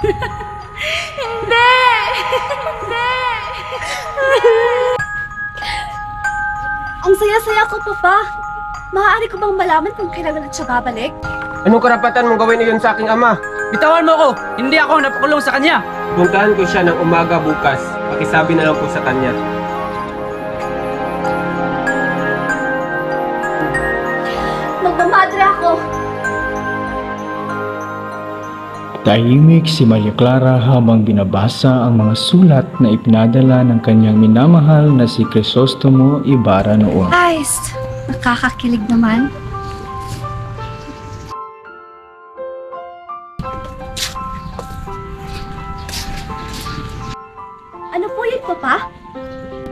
Hindi! Hindi! Ang saya-saya ko, Papa. Maaari ko bang malaman kung kailan ulit siya babalik? Anong karapatan mong gawin iyon sa aking ama? Bitawan mo ako! Hindi ako napakulong sa kanya! Puntahan ko siya ng umaga bukas. Pakisabi na lang po sa kanya. Magmamadre ako. Tahimik si Maria Clara habang binabasa ang mga sulat na ipinadala ng kanyang minamahal na si Crisostomo Ibarra noon. Guys, nakakakilig naman. Ano po yun, Papa?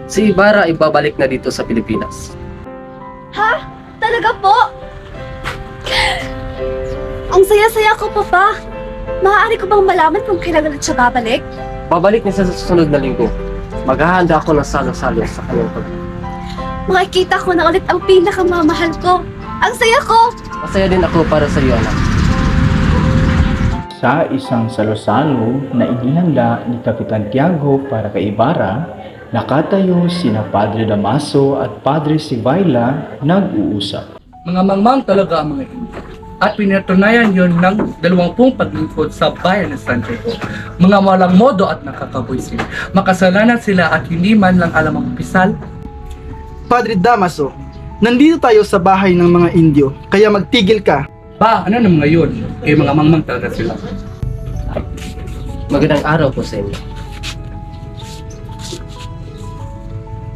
Si Ibarra ay babalik na dito sa Pilipinas. Ha? Talaga po? Ang saya-saya ko, Papa. Maaari ko bang malaman kung kailan ulit siya babalik? Babalik niya sa susunod na linggo. Maghahanda ako ng salo-salo sa kanyang pag- Makikita ko na ulit ang pinakamamahal ko. Ang saya ko! Masaya din ako para sa iyo, anak. Sa isang salo-salo na inihanda ni Kapitan Tiago para kay Ibarra, nakatayo sina Padre Damaso at Padre Sivaila nag-uusap. Mga mangmang talaga ang mga Indio. At pinatunayan yon ng 20 paglingkod sa bayan ng Santiago. Mga walang modo at nakakabuisin. Makasalanan sila at hindi man lang alam ang pisal. Padre Damaso, nandito tayo sa bahay ng mga Indio, kaya magtigil ka. Ba, ano naman ngayon? Eh, mga mangmang talaga sila. Magandang araw po sa inyo.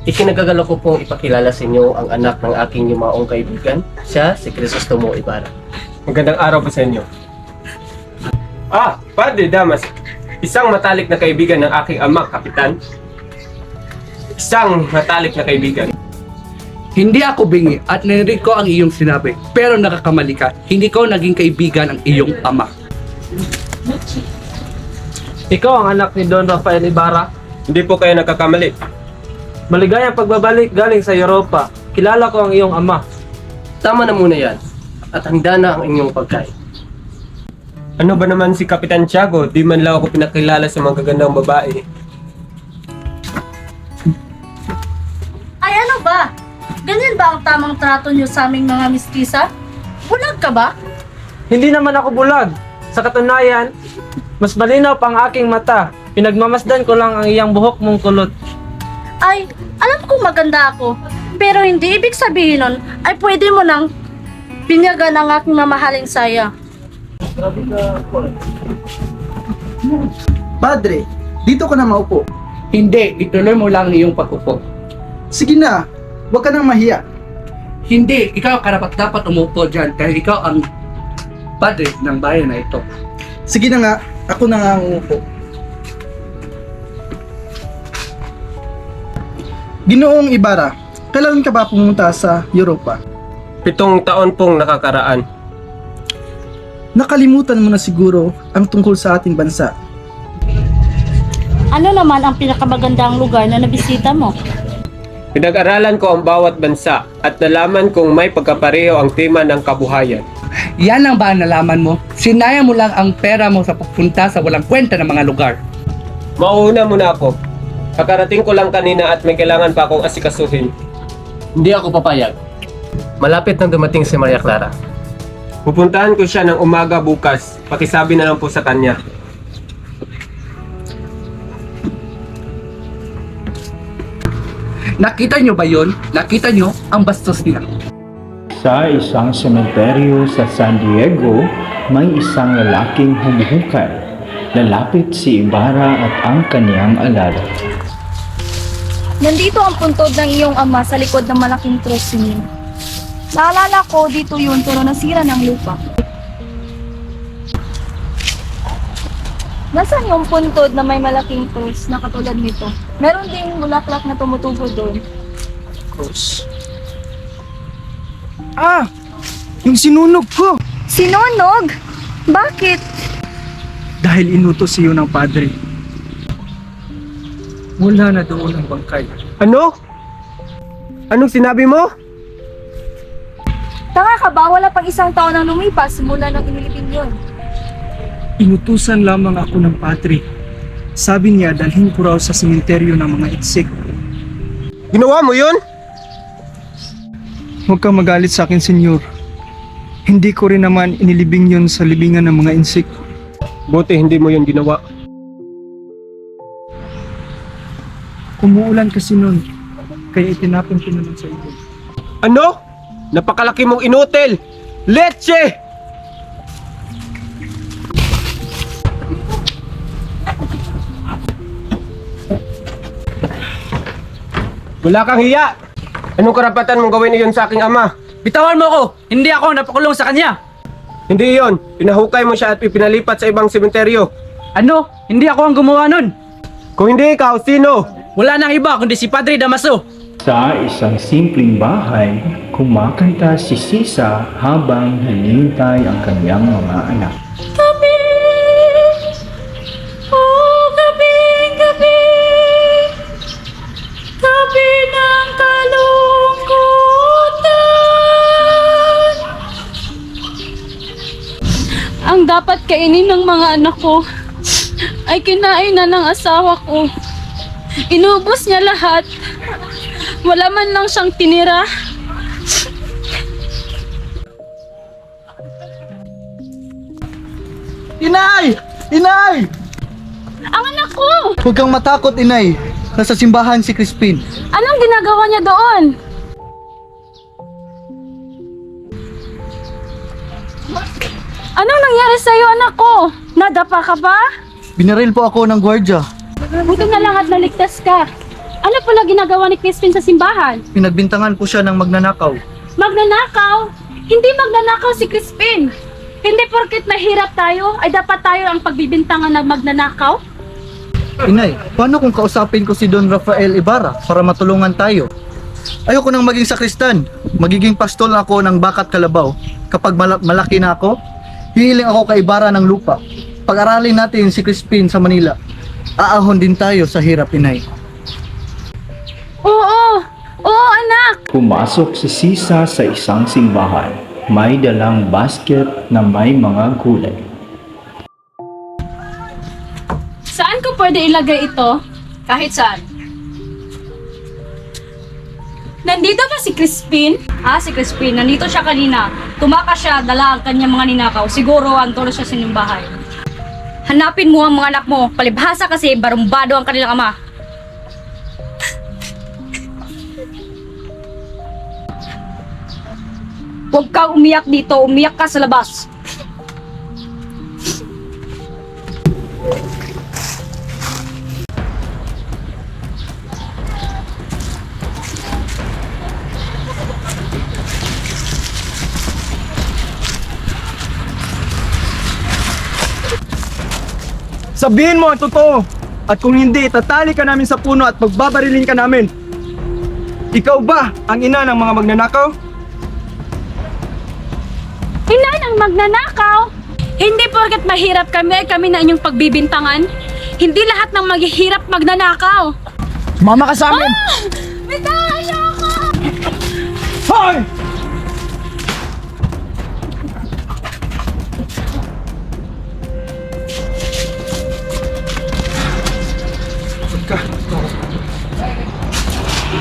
Ikinagagalak ko pong ipakilala sa inyo ang anak ng aking yumaong kaibigan. Siya, si Crisostomo Ibarra. Magandang araw po sa inyo. Padre Damas. Isang matalik na kaibigan ng aking ama, Kapitan. Isang matalik na kaibigan. Hindi ako bingi at narinig ko ang iyong sinabi. Pero nakakamali ka. Hindi ko naging kaibigan ang iyong ama. Ikaw ang anak ni Don Rafael Ibarra. Hindi po kayo nagkakamali. Maligayang pagbabalik galing sa Europa. Kilala ko ang iyong ama. Tama na muna yan. At handa na ang inyong pagkain. Ano ba naman si Kapitan Tiago? Di man lang ako pinakilala sa mga gagandang babae. Ay ano ba? Ganyan ba ang tamang trato niyo sa aming mga mistisa? Bulag ka ba? Hindi naman ako bulag. Sa katunayan, mas malinaw pa ang aking mata. Pinagmamasdan ko lang ang iyang buhok mong kulot. Ay, alam kong maganda ako. Pero hindi ibig sabihin nun ay pwede mo nang binyagan ang aking mamahaling saya. Padre, dito ka na maupo. Hindi, ituloy mo lang ang iyong pag-upo. Sige na, huwag ka nang mahiya. Hindi, ikaw karapat dapat umupo dyan dahil ikaw ang padre ng bayan na ito. Sige na nga, ako na nga ang umupo. Ginoong Ibarra, kailan ka ba pumunta sa Europa? 7 taon pong nakakaraan. Nakalimutan mo na siguro ang tungkol sa ating bansa. Ano naman ang pinakamagandang lugar na nabisita mo? Pinag-aralan ko ang bawat bansa at nalaman kong may pagkapareho ang tema ng kabuhayan. Yan lang ba ang nalaman mo? Sinaya mo lang ang pera mo sa pagpunta sa walang kwenta ng mga lugar. Mauuna muna ako. Kakarating ko lang kanina at may kailangan pa akong asikasuhin. Hindi ako papayag. Malapit nang dumating si Maria Clara. Pupuntahan ko siya ng umaga bukas. Pakisabi na lang po sa kanya. Nakita nyo ba yon? Nakita nyo ang bastos niya? Sa isang sementeryo sa San Diego, may isang lalaking humuhukay. Lalapit si Ibarra at ang kaniyang alala. Nandito ang puntod ng iyong ama sa likod ng malaking krus niyo. Naalala ko dito yun pero nasira ng lupa. Nasaan yung puntod na may malaking krus na katulad nito? Meron ding bulaklak na tumutubo doon. Cross. Yung sinunog ko! Sinunog? Bakit? Dahil inutos iyo ng padre. Wala na doon ang bangkay. Ano? Anong sinabi mo? Tanga ka ba? Wala pang isang taon ang lumipas mula nang inilibing yun. Inutusan lamang ako ng padre. Sabi niya dalhin ko raw sa sementeryo ng mga insik. Ginawa mo yun? Huwag kang magalit sa akin, senyor. Hindi ko rin naman inilibing yun sa libingan ng mga insik. Buti hindi mo yun ginawa. Umuulan kasi nun, kaya itinapon ko na lang sa ibon. Ano? Napakalaki mong inutil! Leche! Wala kang hiya! Anong karapatan mong gawin iyon sa aking ama? Bitawan mo ako! Hindi ako napakulong sa kanya! Hindi iyon. Pinahukay mo siya at ipinalipat sa ibang sementeryo. Ano? Hindi ako ang gumawa nun! Kung hindi ikaw, sino? Wala nang iba kundi si Padre Damaso! Sa isang simpleng bahay, kumakanta si Sisa habang hinihintay ang kanyang mga anak. Gabi, oh gabi, gabi ng kalungkutan. Ang dapat kainin ng mga anak ko ay kinain na ng asawa ko. Inubos niya lahat. Wala man lang siyang tinira. Inay! Inay! Ang anak ko! Huwag kang matakot, inay. Nasa simbahan si Crispin. Anong ginagawa niya doon? Anong nangyari sa'yo, anak ko? Nadapa ka ba? Binaril po ako ng gwardya. Buti na lang at naligtas ka. Ano pala ginagawa ni Crispin sa simbahan? Pinagbintangan po siya ng magnanakaw. Magnanakaw? Hindi magnanakaw si Crispin. Hindi porket mahirap tayo, ay dapat tayo ang pagbibintangan ng magnanakaw? Inay, paano kung kausapin ko si Don Rafael Ibarra para matulungan tayo? Ayoko nang maging sakristan. Magiging pastol ako ng Bakat Kalabaw. Kapag malaki na ako, hihiling ako kay Ibarra ng lupa. Pag-aralin natin si Crispin sa Manila. Aahon din tayo sa hirap, inay. Oo! Oo, anak! Pumasok si Sisa sa isang simbahan. May dalang basket na may mga gulay. Saan ko pwede ilagay ito? Kahit saan. Nandito ba si Crispin? Si Crispin. Nandito siya kanina. Tumakas siya, dala ang kanyang mga ninakaw. Siguro antoro siya sa inyong bahay. Hanapin mo ang mga anak mo. Palibhasa kasi barumbado ang kanilang ama. Huwag kang umiyak dito. Umiyak ka sa labas. Sabihin mo ang totoo! At kung hindi, tatali ka namin sa puno at pagbabarilin ka namin. Ikaw ba ang ina ng mga magnanakaw? Ina ng magnanakaw? Hindi porket mahirap kami ay kami na inyong pagbibintangan. Hindi lahat ng maghihirap magnanakaw. Sumama ka sa amin! Bitaw, ayoko! Hoy!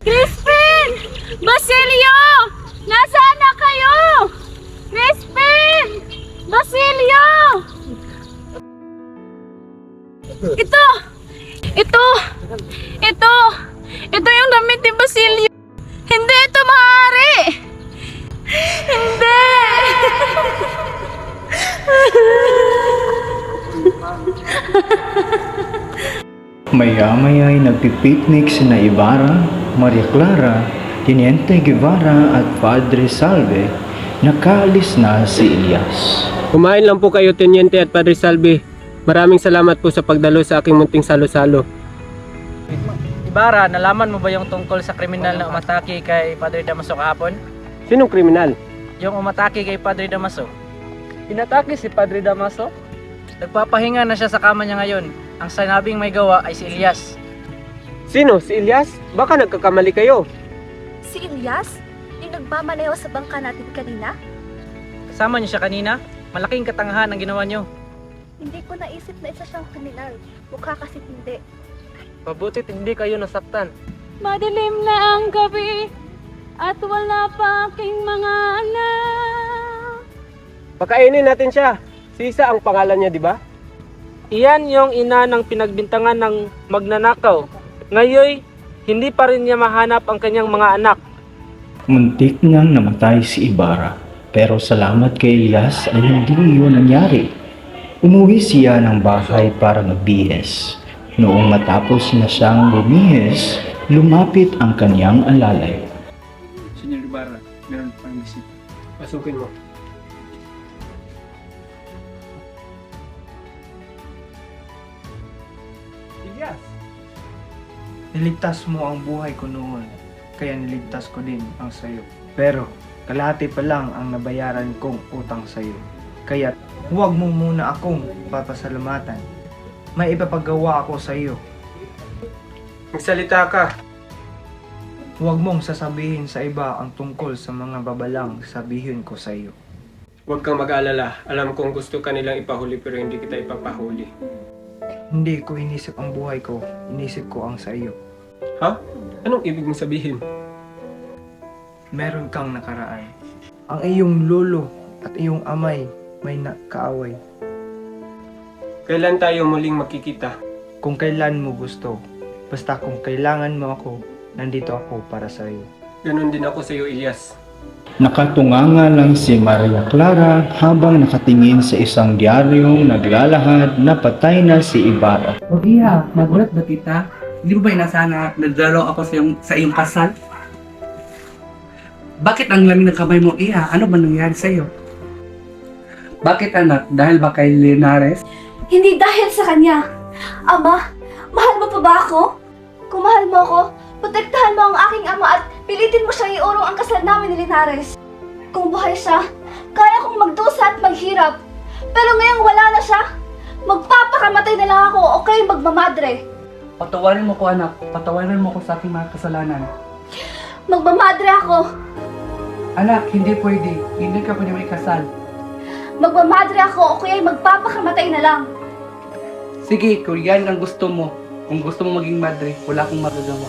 Crispin! Basilio! Nasaan na kayo? Crispin! Basilio! Ito! Ito! Ito! Ito yung damit ni Basilio! Hindi ito maaari! Hindi! Maya-maya ay nagpipiknik sina Ibarra, Maria Clara, Teniente Guevara at Padre Salve. Nakaalis na si Elias. Kumain lang po kayo, Teniente at Padre Salvi. Maraming salamat po sa pagdalo sa aking munting salo-salo. Ibarra, nalaman mo ba yung tungkol sa kriminal na umatake kay Padre Damaso kahapon? Sinong kriminal? Yung umatake kay Padre Damaso. Inatake si Padre Damaso? Nagpapahinga na siya sa kama niya ngayon. Ang sinabing may gawa ay si Elias. Sino? Si Elias? Baka nagkakamali kayo. Si Elias? Yung nagmamaneho sa bangka natin kanina? Kasama niyo siya kanina? Malaking katangahan ang ginawa niyo. Hindi ko naisip na isa siyang kriminal. Mukha kasi hindi. Mabutit hindi kayo nasaktan. Madilim na ang gabi at wala pa aking mga anak. Pakainin natin siya. Sisa ang pangalan niya, di ba? Iyan yung ina ng pinagbintangan ng magnanakaw. Ngayon, hindi pa rin niya mahanap ang kanyang mga anak. Muntik ngang namatay si Ibarra, pero salamat kay Elias ay hindi iyon nangyari. Umuwi siya ng bahay para magbihis. Noong matapos na siyang bumihis, lumapit ang kanyang alalay. Senyor Ibarra, meron pang bisita. Pasukin mo. Elias! Niligtas mo ang buhay ko noon, kaya niligtas ko din ang sayo. Pero, kalahati pa lang ang nabayaran kong utang sayo. Kaya, huwag mo muna akong papasalamatan. May ipapagawa ako sa iyo. Magsalita ka. Huwag mong sasabihin sa iba ang tungkol sa mga babalang sabihin ko sa iyo. Huwag kang mag-alala. Alam kong gusto ka nilang ipahuli pero hindi kita ipapahuli. Hindi ko inisip ang buhay ko, inisip ko ang sa iyo. Ha? Anong ibig mong sabihin? Meron kang nakaraan. Ang iyong lolo at iyong amay may kaaway. Kailan tayo muling makikita? Kung kailan mo gusto, basta kung kailangan mo ako, nandito ako para sa iyo. Ganon din ako sa iyo, Elias. Nakatunganga lang si Maria Clara habang nakatingin sa isang diaryong naglalahad na patay na si Ibarra. O iya, nagulat ba kita? Hindi mo ba inasana nagdalo ako sa iyong kasal? Bakit ang lamig ng kamay mo, iya? Ano ba nangyari sa iyo? Bakit anak? Dahil ba kay Linares? Hindi dahil sa kanya. Ama, mahal mo pa ba ako? Kung mahal mo ako, protektahan mo ang aking ama at pilitin mo siyang iurong ang kasal namin ni Linares. Kung buhay siya, kaya kong magdusa at maghirap. Pero ngayong wala na siya, magpapakamatay na lang ako o kayo magmamadre. Patawarin mo ko anak, patawarin mo ko sa aking mga kasalanan. Magmamadre ako. Anak, hindi pwede. Hindi ka pwede may kasal. Magmamadre ako o kaya magpapakamatay na lang. Sige, kung yan ang gusto mo, kung gusto mo maging madre, wala akong magagawa.